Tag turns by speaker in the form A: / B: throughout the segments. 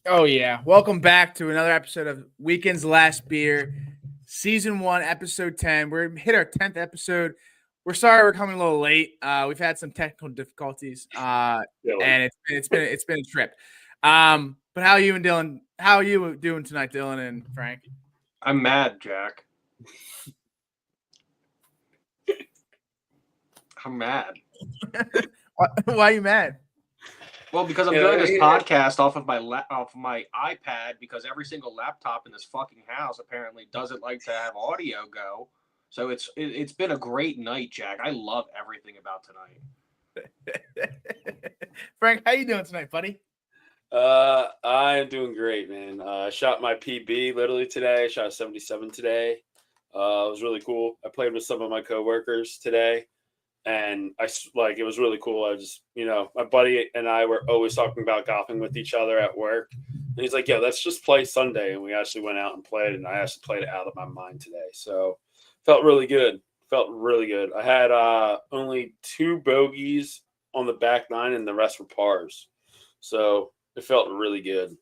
A: Oh, yeah. Welcome back to another episode of Weekend's Last Beer, Season 1, Episode 10. We're hit our 10th episode. We're sorry we're coming a little late. We've had some technical difficulties, and it's been a trip. But how are you and Dylan? How are you doing tonight, Dylan and Frank?
B: I'm mad, Jack. I'm mad.
A: Why are you mad?
B: Well, because I'm doing this podcast off of my iPad because every single laptop in this fucking house apparently doesn't like to have audio go. So it's been a great night, Jack. I love everything about tonight.
A: Frank, how you doing tonight, buddy?
C: I'm doing great, man. I shot my PB literally today. I shot a 77 today. It was really cool. I played with some of my coworkers today, and it was really cool. I just, my buddy and I were always talking about golfing with each other at work, and he's like, "Yeah, let's just play Sunday." And we actually went out and played, and I actually played it out of my mind today. So felt really good. I had only 2 bogeys on the back 9, and the rest were pars. So it felt really good.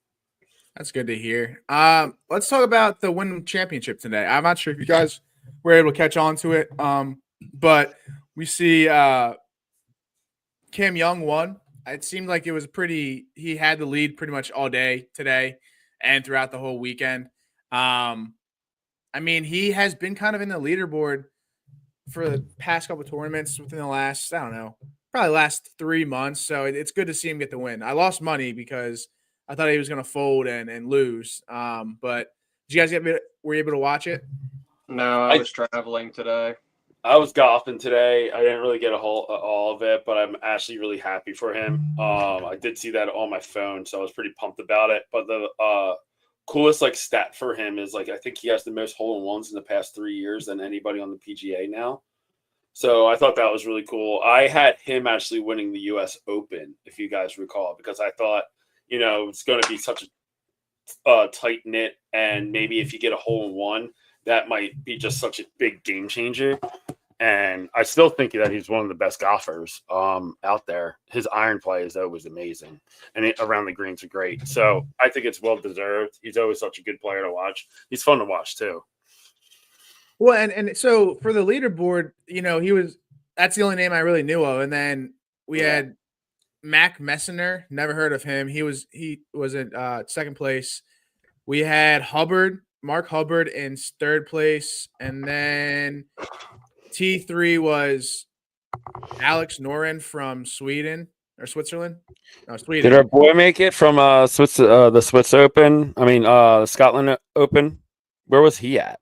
A: That's good to hear. Let's talk about the Wyndham Championship today. I'm not sure if you guys were able to catch on to it, but we see Cam Young won. It seemed like it was he had the lead pretty much all day today and throughout the whole weekend. He has been kind of in the leaderboard for the past couple of tournaments within the last, probably last 3 months. So it's good to see him get the win. I lost money because I thought he was going to fold and lose. But did you guys were you able to watch it?
B: No, I was traveling today.
C: I was golfing today. I didn't really get all of it, but I'm actually really happy for him. I did see that on my phone, so I was pretty pumped about it. But the coolest stat for him is I think he has the most hole-in-ones in the past 3 years than anybody on the PGA now. So I thought that was really cool. I had him actually winning the U.S. Open, if you guys recall, because I thought, it's going to be such a tight knit, and maybe if you get a hole-in-one, that might be just such a big game changer. And I still think that he's one of the best golfers out there. His iron play is always amazing, and around the greens are great. So I think it's well deserved. He's always such a good player to watch. He's fun to watch too.
A: Well, and so for the leaderboard, that's the only name I really knew of. And then we had Mac Messner, never heard of him. He was in second place. We had Mark Hubbard in third place, and then T3 was Alex Noren from Sweden or Switzerland. No, Sweden.
C: Did our boy make it from the Swiss Open? The Scotland Open. Where was he at?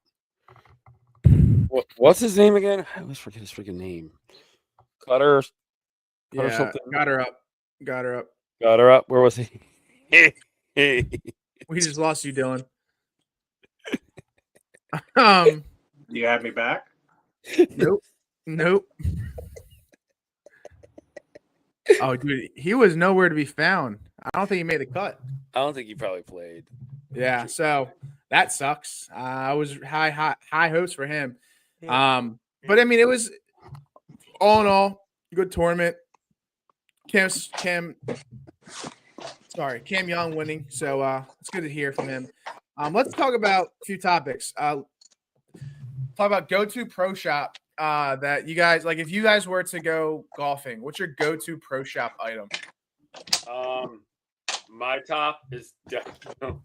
C: What's his name again? I always forget his freaking name. Cutter something.
A: Got her up.
C: Where was he?
A: We just lost you, Dylan.
B: You have me back?
A: Nope. Oh, dude, he was nowhere to be found. I don't think he made the cut.
C: I don't think he probably played.
A: Yeah, so that sucks. I was high hopes for him. But it was all in all good tournament. Cam Young winning, so it's good to hear from him. Let's talk about a few topics. Talk about go-to pro shop that you guys like. If you guys were to go golfing, what's your go-to pro shop item?
C: My top is definitely.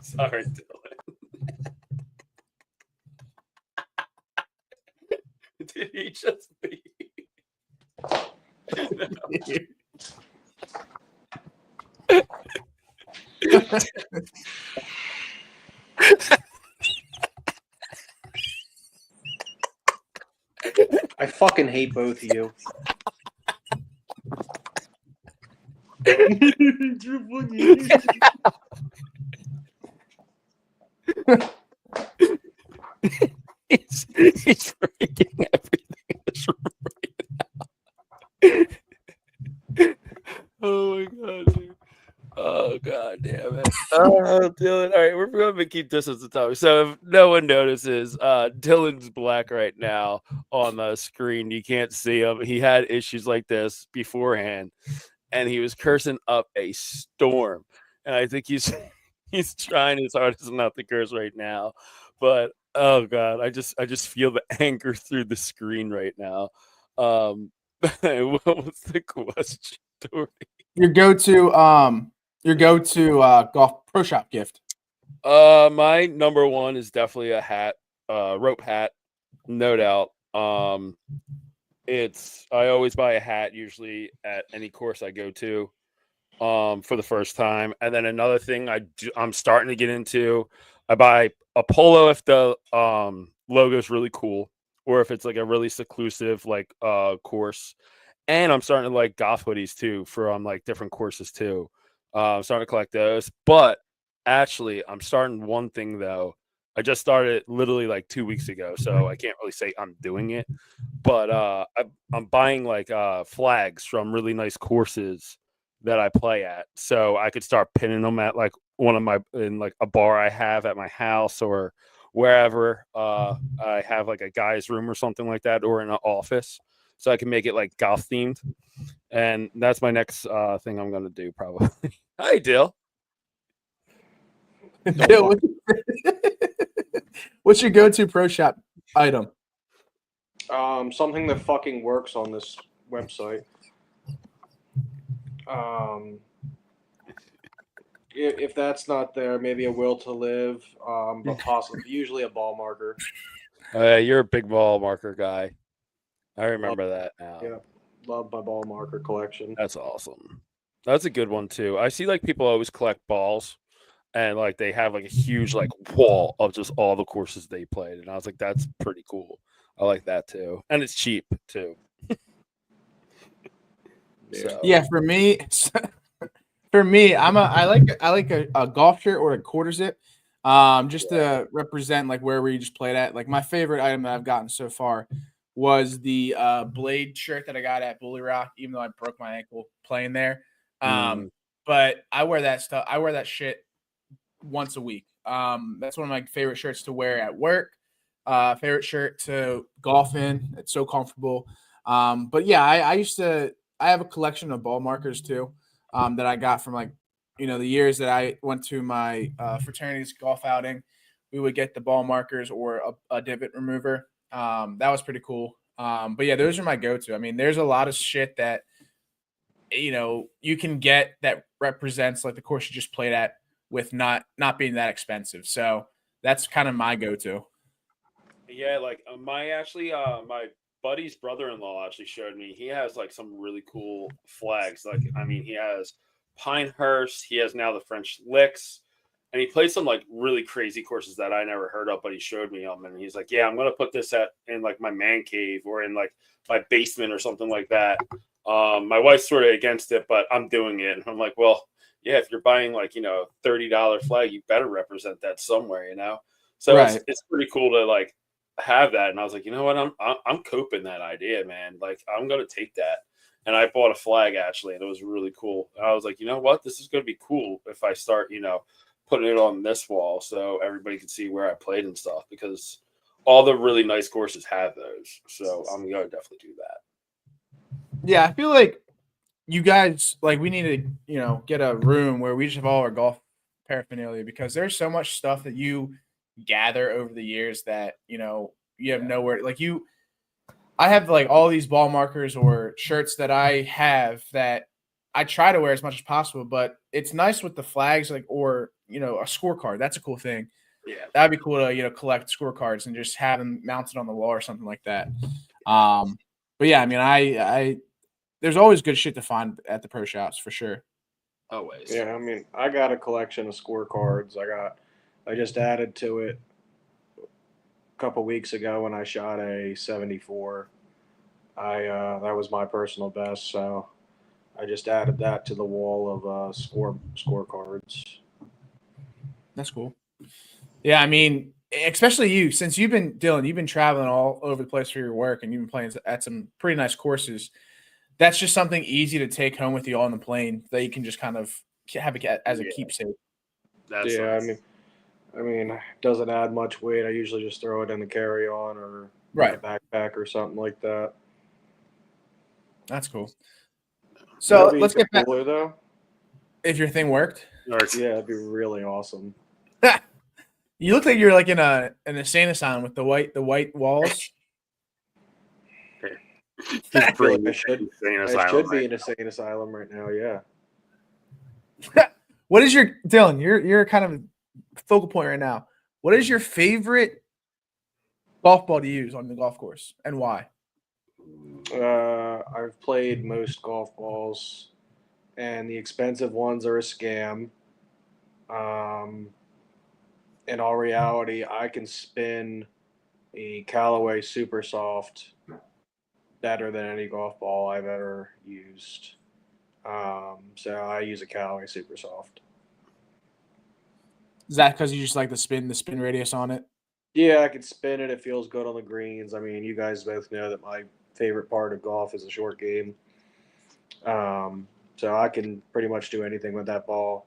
C: Sorry, Dylan. Did he just leave?
B: I fucking hate both of you.
C: He's freaking everything right now. Oh my god, dude. Oh god damn it. Oh Dylan. All right, we're gonna keep this as the topic. So if no one notices, Dylan's black right now on the screen. You can't see him. He had issues like this beforehand. and he was cursing up a storm. And I think he's trying his hardest not to curse right now. But oh god, I just feel the anger through the screen right now. What was the question, Tori?
A: Your go-to golf pro shop gift.
C: My number one is definitely a hat, rope hat, no doubt. I always buy a hat usually at any course I go to, for the first time. And then another thing I'm starting to get into, I buy a polo if the logo is really cool, or if it's like a really seclusive like course. And I'm starting to like golf hoodies too from like different courses too. I'm starting to collect those. But actually, I'm starting one thing though. I just started literally like 2 weeks ago, so I can't really say I'm doing it. But I'm buying like flags from really nice courses that I play at, so I could start pinning them at like in like a bar I have at my house or wherever I have like a guy's room or something like that, or in an office, so I can make it like golf themed. And that's my next thing I'm gonna do probably. Hi, Dill.
A: Dill, what's your go-to pro shop item?
B: Something that fucking works on this website. If that's not there, maybe a will to live, but possibly usually a ball marker.
C: You're a big ball marker guy. I remember that now.
B: Yeah, love my ball marker collection.
C: That's awesome. That's a good one too. I see like people always collect balls, and like they have like a huge like wall of just all the courses they played, and I was like, that's pretty cool. I like that too, and it's cheap too. So.
A: Yeah, for me, I like a golf shirt or a quarter zip, just to represent like where we just played at. Like my favorite item that I've gotten so far was the Blade shirt that I got at Bully Rock, even though I broke my ankle playing there. But I wear that stuff. I wear that shit once a week. That's one of my favorite shirts to wear at work. Favorite shirt to golf in. It's so comfortable. But yeah, I have a collection of ball markers too, that I got from like, the years that I went to my fraternity's golf outing. We would get the ball markers or a divot remover. That was pretty cool. But yeah, those are my go-to. I mean, there's a lot of shit that, you can get that represents like the course you just played at with not being that expensive. So that's kind of my go-to.
C: Yeah, like my buddy's brother-in-law actually showed me. He has like some really cool flags. Like, I mean, he has Pinehurst. He has now the French Licks, and he plays some like really crazy courses that I never heard of. But he showed me them, and he's like, "Yeah, I'm gonna put this in like my man cave or in like my basement or something like that." My wife's sort of against it, but I'm doing it, and I'm like, "Well, yeah, if you're buying like $30 flag, you better represent that somewhere." So
A: Right.
C: it's pretty cool to like have that. And I was like, you know what, I'm coping that idea, man. Like I'm gonna take that. And I bought a flag actually, and it was really cool. And I was like, you know what, this is gonna be cool if I start putting it on this wall so everybody can see where I played and stuff, because all the really nice courses have those. So I'm gonna definitely do that.
A: Yeah, I feel like you guys, like, we need to get a room where we just have all our golf paraphernalia, because there's so much stuff that you gather over the years that you have nowhere. Like I have like all these ball markers or shirts that I have that I try to wear as much as possible, but it's nice with the flags, like, or a scorecard. That's a cool thing.
C: Yeah,
A: That'd be cool to collect scorecards and just have them mounted on the wall or something like that. But yeah, I mean, I there's always good shit to find at the pro shops for sure.
C: always.
B: Yeah, I mean, I got a collection of scorecards. I just added to it a couple weeks ago when I shot a 74. That was my personal best, so I just added that to the wall of scorecards.
A: That's cool. Yeah, I mean, especially you, since you've been traveling all over the place for your work, and you've been playing at some pretty nice courses. That's just something easy to take home with you on the plane that you can just kind of have it as a keepsake.
C: That's
B: Yeah,
C: nice.
B: I mean, it doesn't add much weight. I usually just throw it in the carry-on or in
A: Right.
B: a backpack or something like that.
A: That's cool. So
D: That'd be
A: let's get back.
D: cooler though.
A: If your thing worked,
D: Yeah, that'd be really awesome.
A: you look like you're like in a insane asylum with the white walls.
D: I feel like I should be in a insane asylum right now. Yeah.
A: What is your Dylan? You're kind of focal point right now. What is your favorite golf ball to use on the golf course and why?
D: I've played most golf balls, and the expensive ones are a scam. In all reality, I can spin a Callaway Super Soft better than any golf ball I've ever used. So I use a Callaway Super Soft.
A: Is that because you just like the spin radius on it?
D: Yeah, I can spin it. It feels good on the greens. I mean, you guys both know that my favorite part of golf is a short game. So I can pretty much do anything with that ball.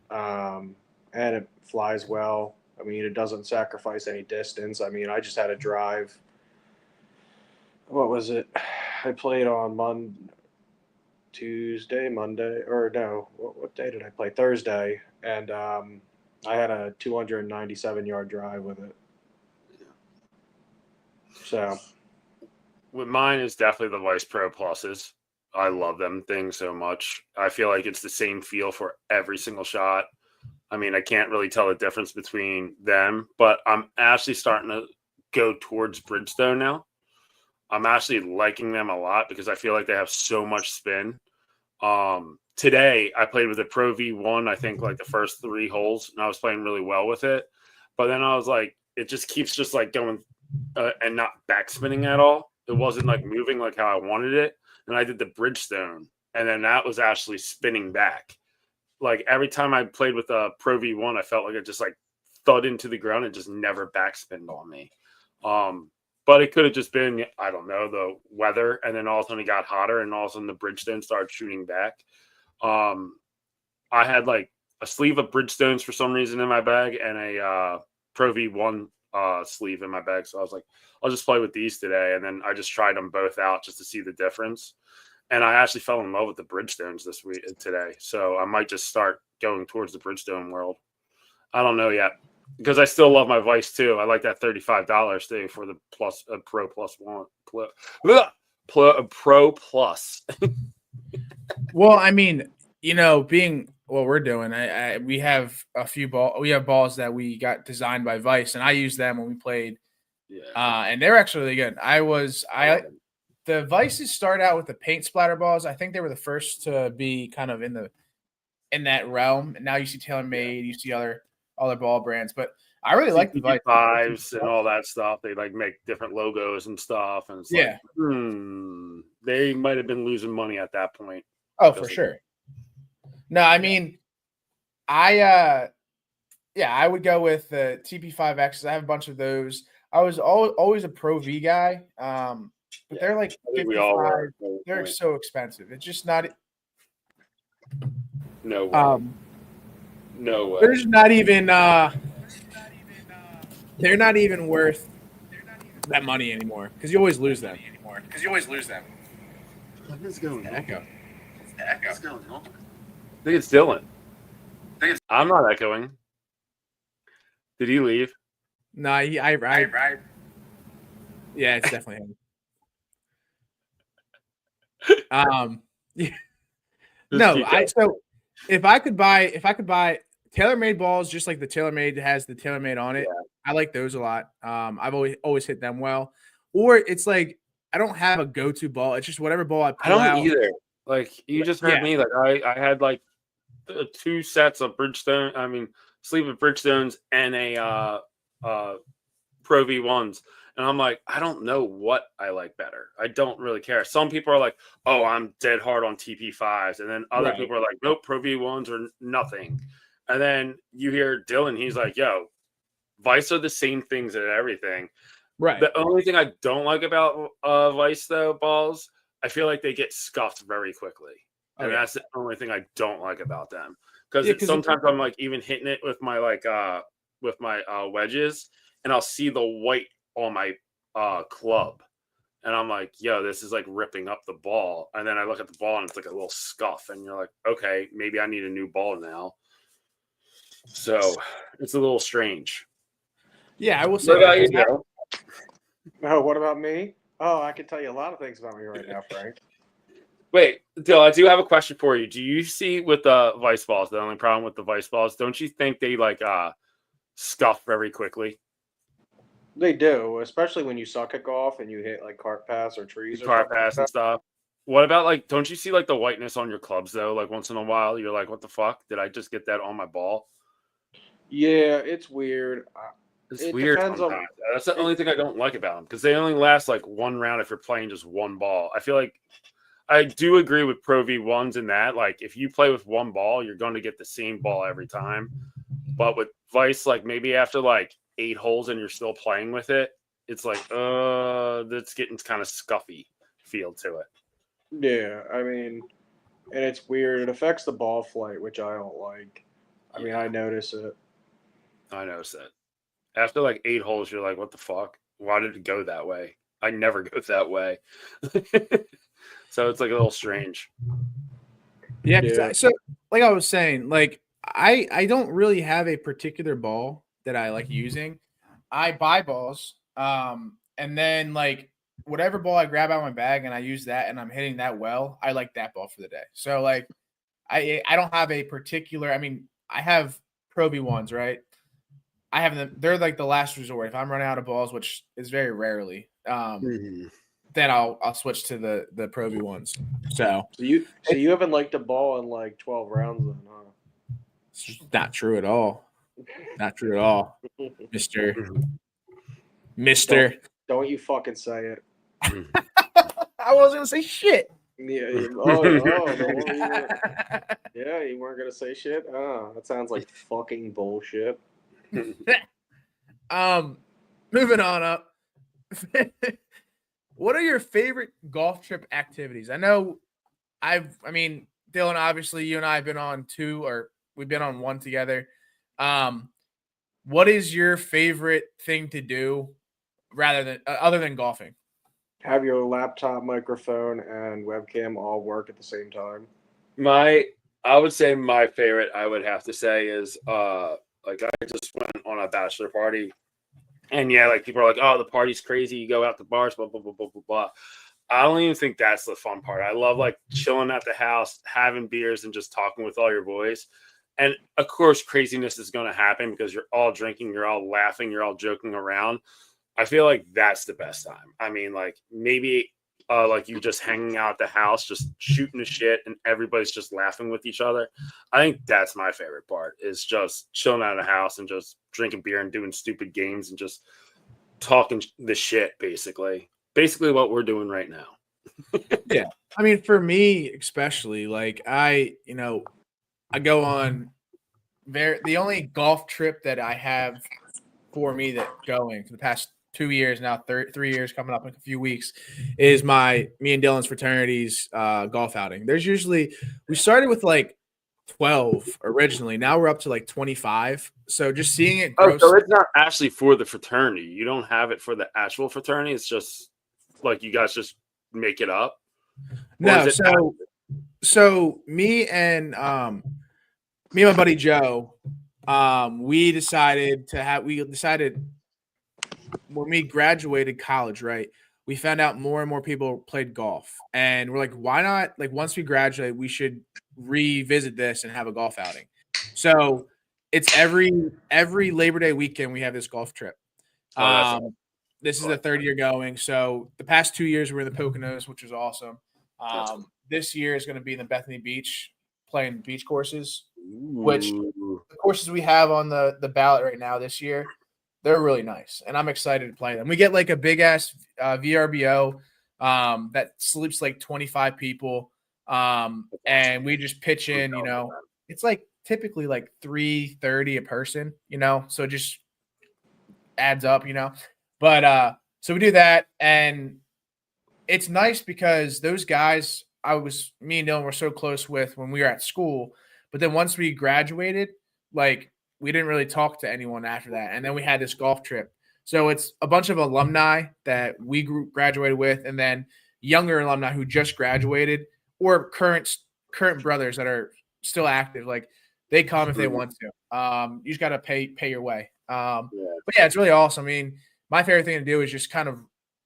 D: And it flies well. I mean, it doesn't sacrifice any distance. I mean, I just had a drive. What was it? I played on Monday. What day did I play? Thursday. And I had a 297-yard drive with it. So,
C: with mine is definitely the Vice Pro Pluses. I love them things so much. I feel like it's the same feel for every single shot. I mean, I can't really tell the difference between them, but I'm actually starting to go towards Bridgestone now. I'm actually liking them a lot because I feel like they have so much spin. Today I played with the Pro V1, I think like the first 3 holes, and I was playing really well with it. But then I was like, it just keeps just like going and not backspinning at all. It wasn't like moving like how I wanted it. And I did the Bridgestone, and then that was actually spinning back. Like every time I played with a Pro V1, I felt like it just like thud into the ground and just never backspinned on me. But it could have just been, I don't know, the weather. And then all of a sudden it got hotter, and all of a sudden the Bridgestone started shooting back. I had like a sleeve of Bridgestones for some reason in my bag and a Pro V1 sleeve in my bag. So I was like, I'll just play with these today. And then I just tried them both out just to see the difference. And I actually fell in love with the Bridgestones today. So I might just start going towards the Bridgestone world. I don't know yet, because I still love my Vice too. I like that $35 too for the Pro Plus one. Pro Plus.
A: Well, I mean, being what we're doing, we have balls that we got designed by Vice, and I used them when we played. Yeah. And they're actually really good. The Vices start out with the paint splatter balls. I think they were the first to be kind of in that realm. And now you see TaylorMade, you see other ball brands, but I really like the Vice
C: fives and all that stuff. They like make different logos and stuff, and it's like, they might have been losing money at that point.
A: Oh, for sure. No, I mean, I would go with the TP5X. I have a bunch of those. I was always a Pro V guy. But they're like 55. They're so expensive. It's just not.
C: No way. No way.
A: There's not even. They're not even worth that money anymore because you always lose them.
C: What is going on?
A: Echo.
C: What's going on? I think it's Dylan. I'm not echoing. Did he leave?
A: No, I yeah, it's definitely him. Yeah. No, so if I could buy TaylorMade balls, just like the TaylorMade has the TaylorMade on it, I like those a lot. I've always hit them well. Or it's like I don't have a go-to ball. It's just whatever ball I pull out.
C: I don't either. Like you just heard me. Like I had like 2 sets of Bridgestone. I mean, sleeve of Bridgestones and a Pro V1s. And I'm like, I don't know what I like better. I don't really care. Some people are like, oh, I'm dead hard on TP5s. And then other people are like, nope, Pro V1s are nothing. And then you hear Dylan, he's like, yo, Vice are the same things and everything.
A: Right.
C: The only thing I don't like about Vice, though, balls, I feel like they get scuffed very quickly. And that's the only thing I don't like about them. Because sometimes I'm like even hitting it with my wedges, and I'll see the white on my club, And I'm like, yo, this is like ripping up the ball. And then I look at the ball and it's like a little scuff. And you're like, okay, maybe I need a new ball now. So it's a little strange.
A: Yeah, I will say
C: What about you, Joe?
D: Oh, what about me? Oh, I can tell you a lot of things about me right now, Frank.
C: Wait, Dill, I do have a question for you. Do you see with the vice balls, the only problem with the vice balls, don't you think they like scuff very quickly?
D: They do, especially when you suck at golf and you hit like cart pass or trees or
C: Car
D: something
C: pass
D: like
C: and
D: that.
C: stuff. What about like, don't you see like the whiteness on your clubs though? Like once in a while, you're like, what the fuck? Did I just get that on my ball?
D: Yeah, it's weird.
C: It's
D: It
C: weird
D: depends on.
C: sometimes. That's the only thing I don't like about them because they only last like one round if you're playing just one ball. I feel like I do agree with Pro V1s in that. Like if you play with one ball, you're going to get the same ball every time. But with Vice, like maybe after like 8 holes and you're still playing with it, it's like, that's getting kind of scuffy feel to it.
D: Yeah, I mean, and it's weird. It affects the ball flight, which I don't like. I mean, I notice it.
C: I noticed that. After like 8 holes, you're like, what the fuck? Why did it go that way? I never go that way. So it's like a little strange.
A: Yeah,
D: Yeah.
A: so like I was saying, like I don't really have a particular ball that I like using. I buy balls, and then like whatever ball I grab out of my bag and I use that and I'm hitting that well, I like that ball for the day. So like I don't have a particular. I mean, I have Pro V1s, right? I have them. They're like the last resort. If I'm running out of balls, which is very rarely, then I'll switch to the Pro V1s. So
D: you haven't liked a ball in like 12 rounds then, huh?
A: it's not true at all. Not true at all, Mister.
D: Don't you fucking say it.
A: I wasn't gonna say shit.
D: Yeah. You weren't gonna say shit. Oh, that sounds like fucking bullshit.
A: Moving on up. What are your favorite golf trip activities? I know I mean, Dylan, obviously you and I have been on 2 or we've been on 1 together. What is your favorite thing to do rather than other than golfing?
D: Have your laptop, microphone, and webcam all work at the same time.
C: I would say my favorite, I would have to say, is like I just went on a bachelor party. And yeah, like people are like, oh, the party's crazy. You go out to bars, blah, blah, blah, blah, blah, blah. I don't even think that's the fun part. I love like chilling at the house, having beers and just talking with all your boys. And of course, craziness is going to happen because you're all drinking, you're all laughing, you're all joking around. I feel like that's the best time. I mean, like maybe like you just hanging out at the house, just shooting the shit and everybody's just laughing with each other. I think that's my favorite part is just chilling out of the house and just drinking beer and doing stupid games and just talking the shit, basically what we're doing right now.
A: Yeah. I mean, for me, especially like I go on the only golf trip that I have for me that going for the past 2 years now, 3 years coming up in a few weeks is me and Dylan's fraternity's golf outing. We started with like 12 originally. Now we're up to like 25. So just seeing it grow.
C: Oh, so it's not actually for the fraternity. You don't have it for the actual fraternity. It's just like you guys just make it up.
A: No, so me and my buddy Joe, we decided when we graduated college, right? We found out more and more people played golf, and we're like, why not? Like once we graduate, we should revisit this and have a golf outing. So it's every Labor Day weekend we have this golf trip. This is the 3rd year going. So the past 2 years we were in the Poconos, which was awesome. This year is going to be in the Bethany Beach, playing beach courses, which the courses we have on the ballot right now this year, they're really nice, and I'm excited to play them. We get like a big ass VRBO that sleeps like 25 people, and we just pitch in. It's like typically like $330 a person, so it just adds up, But so we do that, and it's nice because those guys me and Dylan were so close with when we were at school, but then once we graduated, like we didn't really talk to anyone after that. And then we had this golf trip. So it's a bunch of alumni that we graduated with, and then younger alumni who just graduated, or current brothers that are still active. Like they come if they want to. You just got to pay your way. But yeah, it's really awesome. I mean, my favorite thing to do is just kind of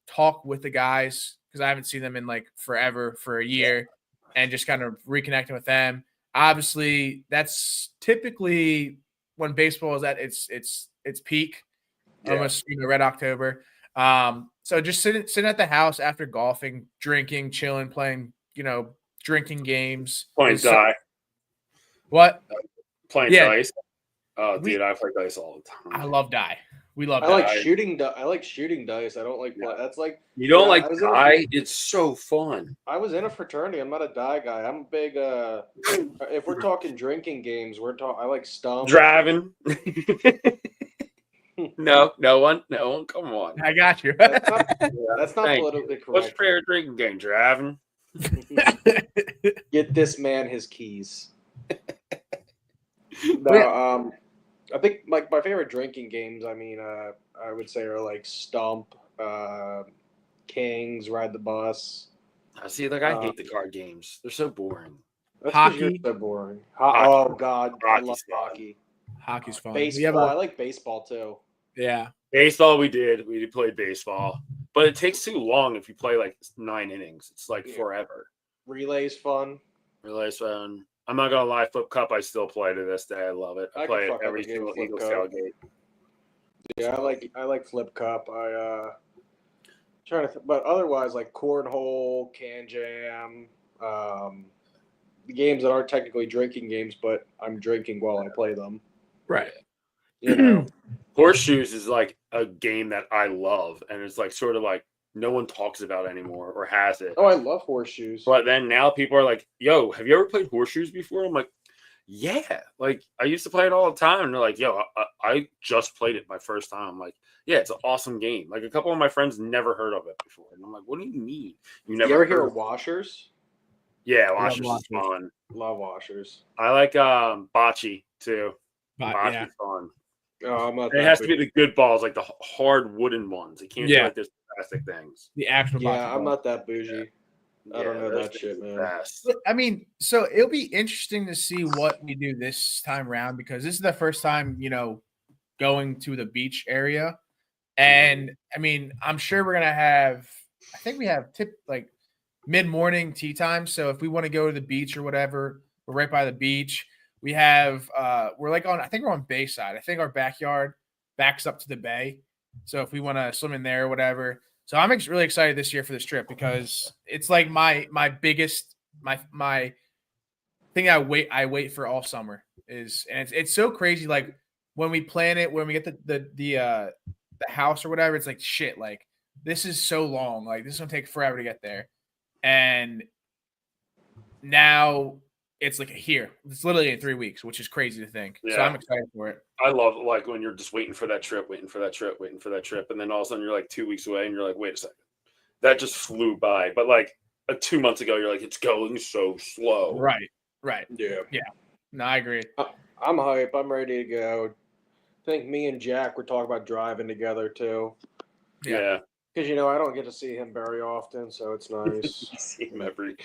A: talk with the guys because I haven't seen them in like forever, for a year, and just kind of reconnecting with them. Obviously, that's typically when baseball is at its peak, almost Red October. So just sitting at the house after golfing, drinking, chilling, playing, drinking games.
C: Playing die.
A: What?
C: Playing dice. Oh, dude, I play dice all the time.
A: I love die. We love
D: I
A: die.
D: like shooting. I like shooting dice. I don't like. That's like
C: you don't like die. It's so fun.
D: I was in a fraternity. I'm not a die guy. I'm a big. If we're talking drinking games, I like stump.
C: Driving. No one. Come on.
A: I got you.
D: That's not politically correct.
C: What's your favorite drinking game? Driving.
D: Get this man his keys. No, I think like my favorite drinking games. I mean, I would say are like Stump, Kings, Ride the Bus.
C: I see. Like I hate the card games. They're so boring.
D: That's
A: hockey.
D: You're so boring. Oh God, I love hockey.
A: Hockey's fun.
D: Baseball. I like baseball too.
A: Yeah.
C: Baseball. We played baseball, but it takes too long if you play like 9 innings. It's like forever.
D: Relay's fun.
C: Relay's fun. I'm not gonna lie, Flip Cup I still play to this day. I love it. I play it every single Eagles tailgate.
D: Yeah, I like Flip Cup. Trying to but otherwise like cornhole, can jam, the games that aren't technically drinking games, but I'm drinking while I play them.
A: Right.
C: Horseshoes is like a game that I love, and it's like sort of like no one talks about it anymore or has it.
D: Oh, I love horseshoes.
C: But then now people are like, yo, have you ever played horseshoes before? I'm like, yeah. Like, I used to play it all the time. And they're like, yo, I just played it my first time. I'm like, yeah, it's an awesome game. Like, a couple of my friends never heard of it before. And I'm like, what do you mean? You
D: ever hear of Washers?
C: Yeah, Washers is fun.
D: Love Washers.
C: I like bocce, too.
A: Bocce's
C: fun.
D: Oh, I'm not
C: it has to be the good balls, like the hard wooden ones. It can't be like this plastic things.
A: The actual
D: bocce I'm not that bougie. I don't know that shit, man.
A: I mean, so it'll be interesting to see what we do this time around because this is the first time, going to the beach area. And I mean, I'm sure we're gonna have. I think we have like mid-morning tea time. So if we want to go to the beach or whatever, we're right by the beach. We have we're like on. I think we're on Bayside. I think our backyard backs up to the bay. So if we want to swim in there or whatever. So I'm really excited this year for this trip because it's like my biggest my thing I wait for all summer is, and it's so crazy. Like when we plan it, when we get the house or whatever, it's like shit. Like this is so long. Like this is gonna take forever to get there, and now it's like here. It's literally in 3 weeks, which is crazy to think. Yeah. So I'm excited for it.
C: I love like when you're just waiting for that trip, and then all of a sudden you're like 2 weeks away, and you're like, wait a second, that just flew by. But like 2 months ago, you're like, it's going so slow.
A: Right.
D: Yeah.
A: No, I agree.
D: I'm hype. I'm ready to go. I think me and Jack were talking about driving together too.
C: Yeah.
D: Because I don't get to see him very often, so it's nice.
C: You see him every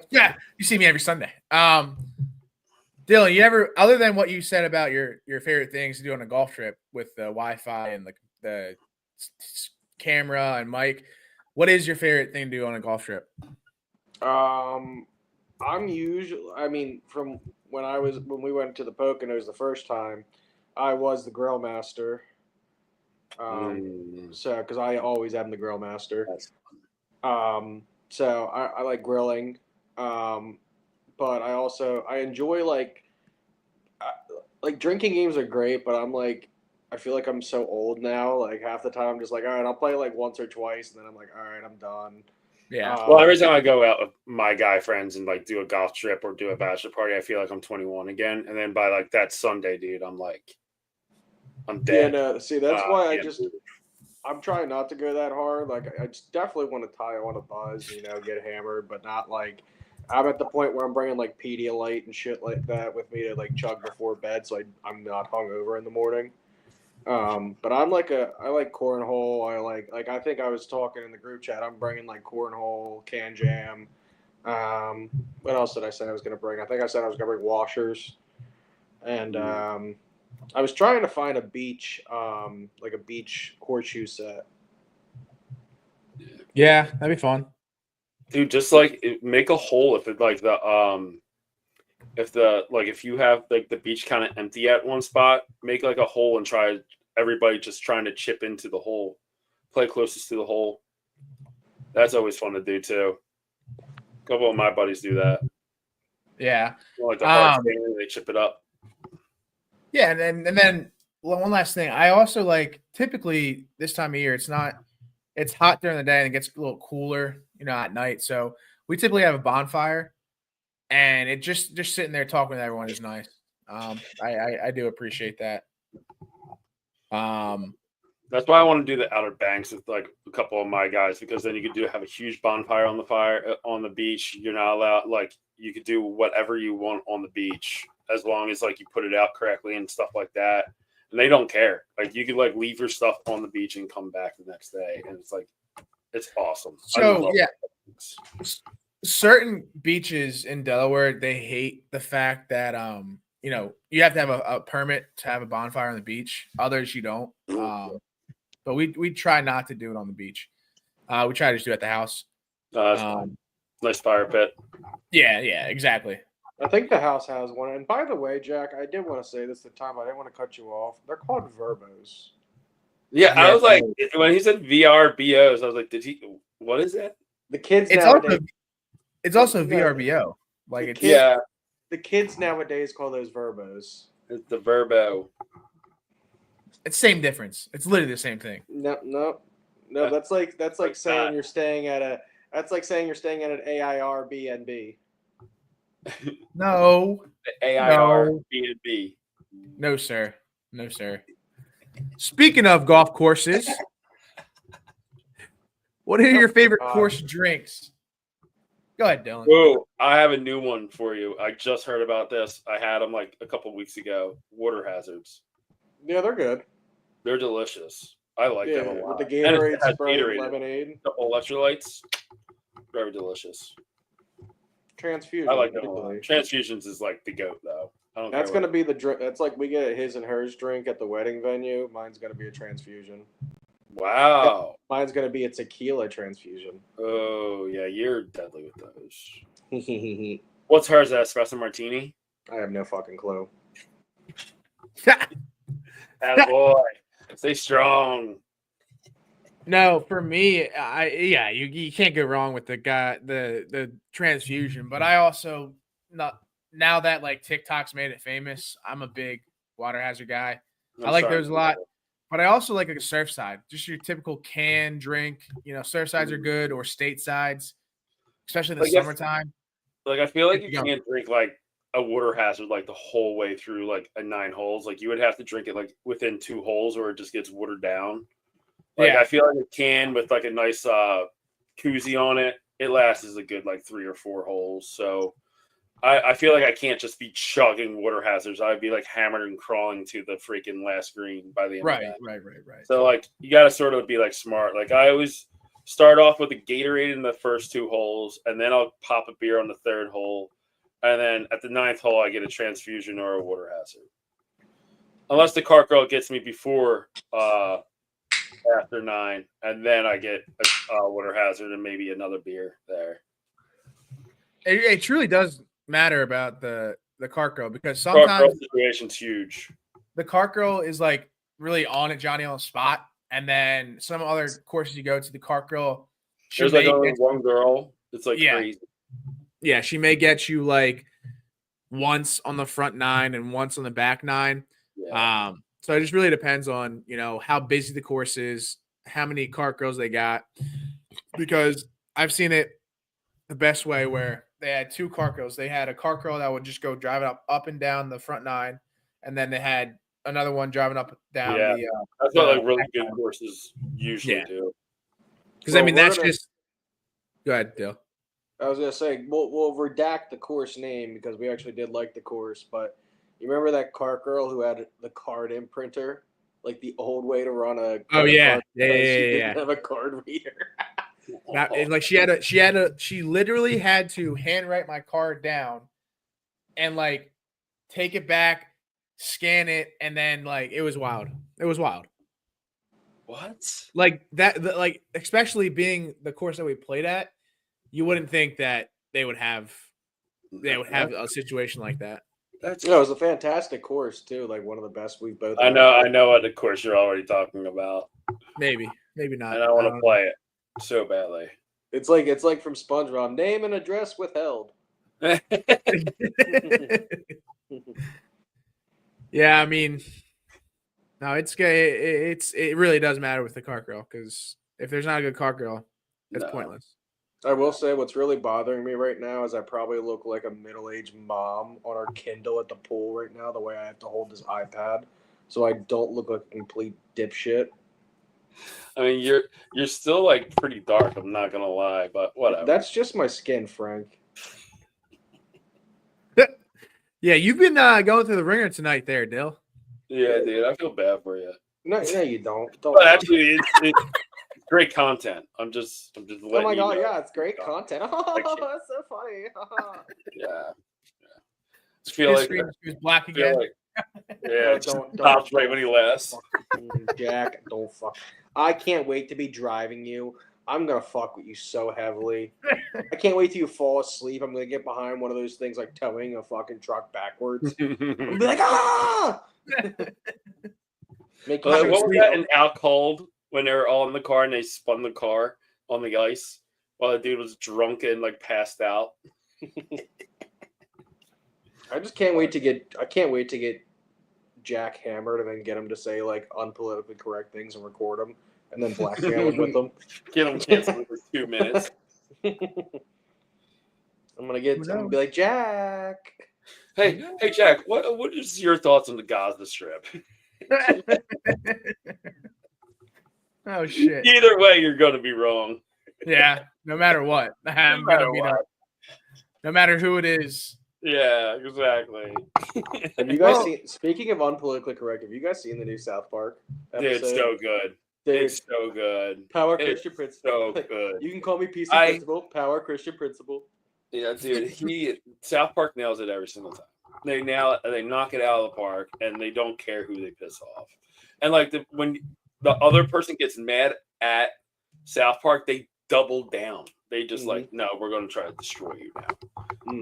A: yeah, you see me every Sunday. Dylan, you ever, other than what you said about your favorite things to do on a golf trip with the Wi-Fi and the camera and mic, what is your favorite thing to do on a golf trip?
D: I'm usually, from when we went to the Poconos the first time, I was the grill master. So because I always am the grill master. So I like grilling. But I enjoy like drinking games are great, but I feel like I'm so old now. Like half the time I'm just like, all right, I'll play like once or twice, and then I'm like, all right, I'm done.
A: Yeah.
C: Well, every time I go out with my guy friends and like do a golf trip or do a bachelor party, I feel like I'm 21 again. And then by like that Sunday, dude, I'm dead.
D: Yeah, no, see, that's why I'm trying not to go that hard. Like, I just definitely want to tie on a buzz, get hammered, but not like I'm at the point where I'm bringing like Pedialyte and shit like that with me to like chug before bed, so I'm not hungover in the morning. But I like cornhole. I think I was talking in the group chat. I'm bringing like cornhole, can jam. What else did I say I was going to bring? I think I said I was going to bring washers, and I was trying to find a beach, like a beach horseshoe set.
A: Yeah, that'd be fun.
C: Dude, just like make a hole if it like if you have like the beach kind of empty at one spot, make like a hole and try everybody just trying to chip into the hole, play closest to the hole. That's always fun to do too. A couple of my buddies do that.
A: Yeah.
C: Like the hard thing, they chip it up.
A: Yeah, and then one last thing. I also like typically this time of year, it's hot during the day and it gets a little cooler, at night. So we typically have a bonfire, and it just sitting there talking with everyone is nice. I do appreciate that.
C: That's why I want to do the Outer Banks with like a couple of my guys, because then you could have a huge bonfire on the beach. You're not allowed, like, you could do whatever you want on the beach as long as like you put it out correctly and stuff like that. And they don't care. Like, you could like leave your stuff on the beach and come back the next day, and it's awesome.
A: So yeah, certain beaches in Delaware, they hate the fact that you have to have a permit to have a bonfire on the beach. Others you don't. But we try not to do it on the beach. We try to just do it at the house.
C: Nice fire pit.
A: Yeah, exactly.
D: I think the house has one. And by the way, Jack, I did want to say this at the time. I didn't want to cut you off. They're called Verbos.
C: Yeah, I was like, when he said VRBOs, I was like, what is that?
D: The kids
A: it's also VRBO. Like
D: the kids nowadays call those Verbos.
C: It's the Verbo.
A: It's same difference. It's literally the same thing.
D: No. That's like saying you're staying at an AIRBNB.
A: No.
C: The AIRBNB.
A: No, sir. Speaking of golf courses, what are your favorite course drinks? Go ahead, Dylan.
C: Oh, I have a new one for you. I just heard about this. I had them like a couple weeks ago. Water hazards.
D: Yeah, they're good.
C: They're delicious. I like them a lot.
D: With the Gatorade, Sprite, lemonade.
C: Couple electrolytes. Very delicious.
D: Transfusion.
C: I like them a lot. Transfusions is like the GOAT, though.
D: That's going to be the drink. That's like we get a his and hers drink at the wedding venue. Mine's going to be a transfusion.
C: Wow.
D: Mine's going to be a tequila transfusion.
C: Oh, yeah. You're deadly with those. What's hers? Espresso martini?
D: I have no fucking clue.
C: Boy. Stay strong.
A: No, for me, you can't go wrong with the transfusion. But I also now that like TikTok's made it famous, I'm a big water hazard guy. I like those a lot, but I also like a Surfside, just your typical can drink. Surfsides are good, or statesides, especially in the summertime.
C: Like, I feel like you can't drink like a water hazard like the whole way through like a 9 holes. Like, you would have to drink it like within 2 holes, or it just gets watered down. Like, I feel like a can with like a nice koozie on it, it lasts a good like 3 or 4 holes. So I feel like I can't just be chugging water hazards. I'd be like hammered and crawling to the freaking last green by the end of that.
A: Right.
C: So like, you got to sort of be like smart. Like, I always start off with a Gatorade in the first 2 holes, and then I'll pop a beer on the 3rd hole. And then at the 9th hole, I get a transfusion or a water hazard. Unless the cart girl gets me before after 9, and then I get a water hazard and maybe another beer there.
A: It truly does matter about the cart girl, because sometimes
C: the situation's huge.
A: The cart girl is like really on it, Johnny, on the spot, and then some other courses you go to, the cart girl.
C: There's like only one girl. It's like crazy.
A: Yeah, she may get you like once on the front 9 and once on the back 9. Yeah. So it just really depends on, how busy the course is, how many cart girls they got. Because I've seen it the best way where they had 2 cart girls. They had a cart girl that would just go driving up and down the front 9, and then they had another one driving up down the
C: that's what like really good courses usually do.
A: Because that's just go ahead, Dale.
D: I was gonna say we'll redact the course name because we actually did like the course, but you remember that cart girl who had the card imprinter? like the old way to run a
A: Oh yeah,
D: card
A: yeah,
D: because she
A: yeah.
D: didn't have a card reader.
A: Like she literally had to handwrite my card down and like take it back, scan it, and then like it was wild. It was wild.
C: What?
A: Like that, like especially being the course that we played at, you wouldn't think that they would have a situation like that.
C: That's
D: It was a fantastic course too, like one of the best we've both.
C: I know what the course you're already talking about.
A: Maybe not.
C: And I want to play it so badly.
D: It's like from SpongeBob. Name and address withheld.
A: Yeah, I mean, no, it really does matter with the cart girl because if there's not a good cart girl, it's pointless.
D: I will say what's really bothering me right now is I probably look like a middle-aged mom on our Kindle at the pool right now, the way I have to hold this iPad, so I don't look like a complete dipshit.
C: I mean, you're still like pretty dark. I'm not gonna lie, but whatever.
D: That's just my skin, Frank.
A: Yeah, you've been going through the ringer tonight, there, Dill.
C: Yeah, dude, I feel bad for you.
D: No, you don't.
C: But actually, it's great content. I'm just letting
D: oh my god,
C: you know.
D: yeah, it's great content. Oh, that's so funny.
C: Yeah. I feel
A: His
C: like
A: screen was black again.
C: Yeah, it stops right when he laughs.
D: Jack, don't fuck. I can't wait to be driving you. I'm gonna fuck with you so heavily. I can't wait till you fall asleep. I'm gonna get behind one of those things like towing a fucking truck backwards. I'm gonna be like, ah!
C: What was that in Out Cold when they were all in the car and they spun the car on the ice while the dude was drunk and like passed out?
D: I can't wait to get Jack hammered and then get him to say like unpolitically correct things and record them and then blackmail him with them.
C: Get him canceled for 2 minutes.
D: I'm gonna be like, Jack.
C: Hey, Jack. What is your thoughts on the Gaza Strip?
A: Oh shit!
C: Either way, you're gonna be wrong.
A: Yeah, no matter what, I'm gonna be no matter who it is.
C: Yeah, exactly.
D: Have you guys seen? Speaking of unpolitically correct, have you guys seen the new South Park episode?
C: Dude, it's so good. It's so good.
D: Power Christian Principle.
C: So good.
D: You can call me PC Principle. Power Christian Principle.
C: Yeah, dude. South Park nails it every single time. They nail it. They knock it out of the park, and they don't care who they piss off. And like when the other person gets mad at South Park, they double down. They just like, no, we're going to try to destroy you now.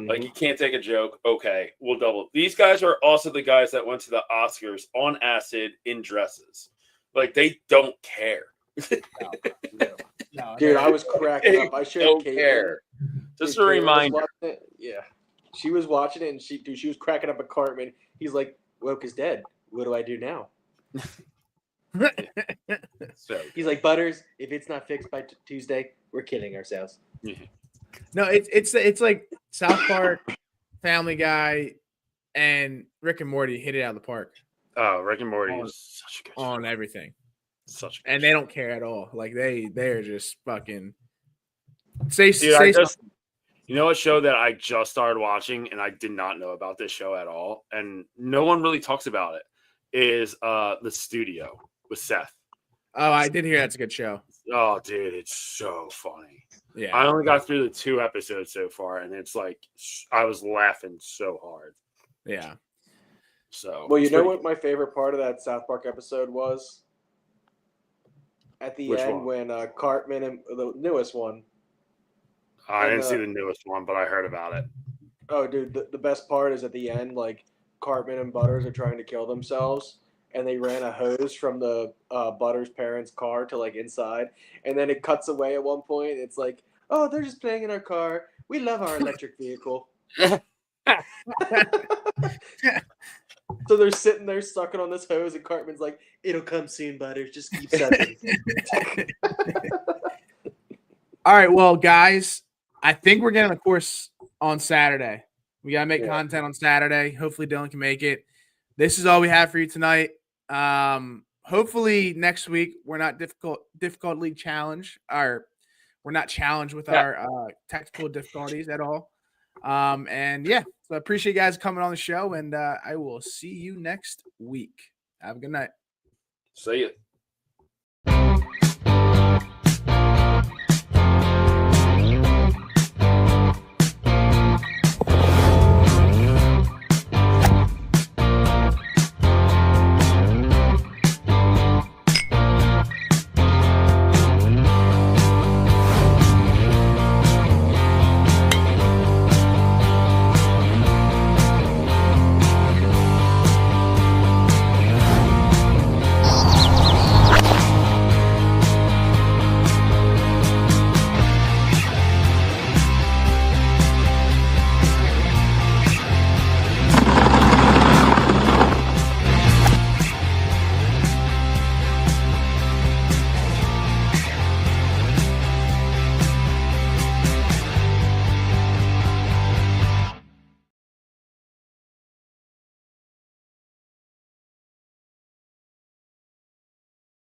C: Like, you can't take a joke. Okay, we'll double. These guys are also the guys that went to the Oscars on acid in dresses. Like, they don't care.
D: No, dude, I was cracking up. I showed Kate.
C: Care. Just a reminder.
D: Yeah. She was watching it, and she was cracking up at Cartman. He's like, Woke is dead. What do I do now? He's like, Butters, if it's not fixed by Tuesday, we're kidding ourselves.
A: No, it's like South Park, Family Guy, and Rick and Morty hit it out of the park.
C: Oh, Rick and Morty is such a good show.
A: On everything.
C: Such a
A: and
C: show.
A: They don't care at all. Like they're just fucking
C: You know what show that I just started watching and I did not know about this show at all, and no one really talks about it, is The Studio with Seth.
A: Oh, I did hear that's a good show.
C: Oh, dude, it's so funny.
A: Yeah.
C: I only got through the 2 episodes so far, and it's like I was laughing so hard.
A: Yeah.
C: So
D: well, you know what my favorite part of that South Park episode was? At the end when Cartman and the newest one.
C: I didn't see the newest one, but I heard about it.
D: Oh, dude, the best part is at the end, like Cartman and Butters are trying to kill themselves, and they ran a hose from the Butters' parents' car to like inside, and then it cuts away at one point. It's like, oh, they're just playing in our car. We love our electric vehicle. So they're sitting there sucking on this hose, and Cartman's like, "It'll come soon, Butters. Just keep sucking."
A: All right, well, guys, I think we're getting a course on Saturday. We gotta make content on Saturday. Hopefully, Dylan can make it. This is all we have for you tonight. Hopefully, next week we're not difficultly challenged, or we're not challenged with our technical difficulties at all. And yeah, so I appreciate you guys coming on the show, and I will see you next week. Have a good night.
C: See ya.